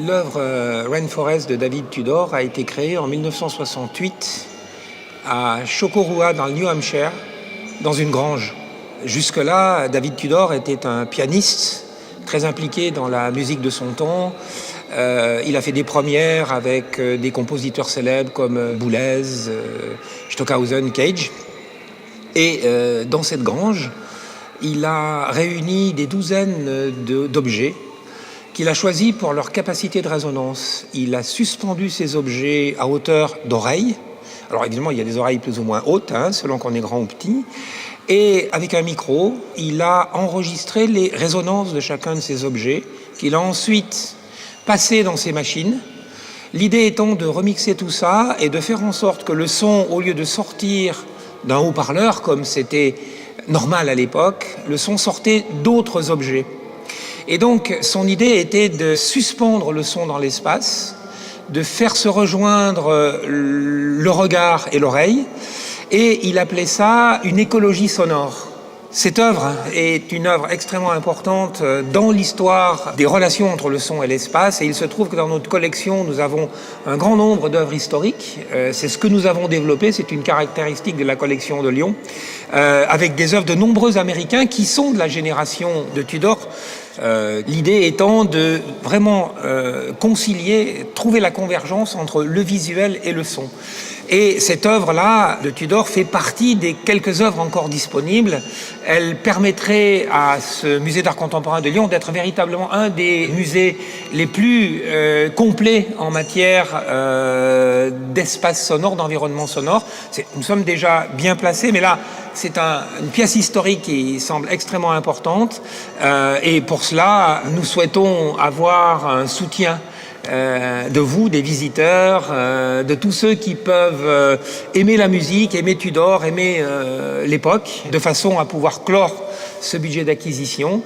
L'œuvre Rainforest de David Tudor a été créée en 1968 à Chocorua dans le New Hampshire, dans une grange. Jusque-là, David Tudor était un pianiste très impliqué dans la musique de son temps. Il a fait des premières avec des compositeurs célèbres comme Boulez, Stockhausen, Cage. Et dans cette grange, il a réuni des douzaines d'objets qu'il a choisis pour leur capacité de résonance. Il a suspendu ces objets à hauteur d'oreille. Alors évidemment, il y a des oreilles plus ou moins hautes, selon qu'on est grand ou petit. Et avec un micro, il a enregistré les résonances de chacun de ces objets, qu'il a ensuite passé dans ses machines. L'idée étant de remixer tout ça et de faire en sorte que le son, au lieu de sortir d'un haut-parleur, comme c'était normal à l'époque, le son sortait d'autres objets. Et donc, son idée était de suspendre le son dans l'espace, de faire se rejoindre le regard et l'oreille, et il appelait ça une écologie sonore. Cette œuvre est une œuvre extrêmement importante dans l'histoire des relations entre le son et l'espace, et il se trouve que dans notre collection, nous avons un grand nombre d'œuvres historiques. C'est ce que nous avons développé, c'est une caractéristique de la collection de Lyon, avec des œuvres de nombreux Américains qui sont de la génération de Tudor. L'idée étant de vraiment concilier, trouver la convergence entre le visuel et le son. Et cette œuvre-là de Tudor fait partie des quelques œuvres encore disponibles. Elle permettrait à ce musée d'art contemporain de Lyon d'être véritablement un des musées les plus complets en matière d'espace sonore, d'environnement sonore. Nous sommes déjà bien placés, mais là, c'est une pièce historique qui semble extrêmement importante. Et pour cela, nous souhaitons avoir un soutien de vous, des visiteurs, de tous ceux qui peuvent aimer la musique, aimer Tudor, aimer l'époque, de façon à pouvoir clore ce budget d'acquisition,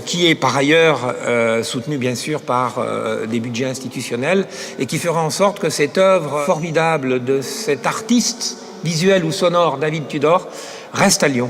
qui est par ailleurs soutenu bien sûr par des budgets institutionnels, et qui fera en sorte que cette œuvre formidable de cet artiste visuel ou sonore David Tudor reste à Lyon.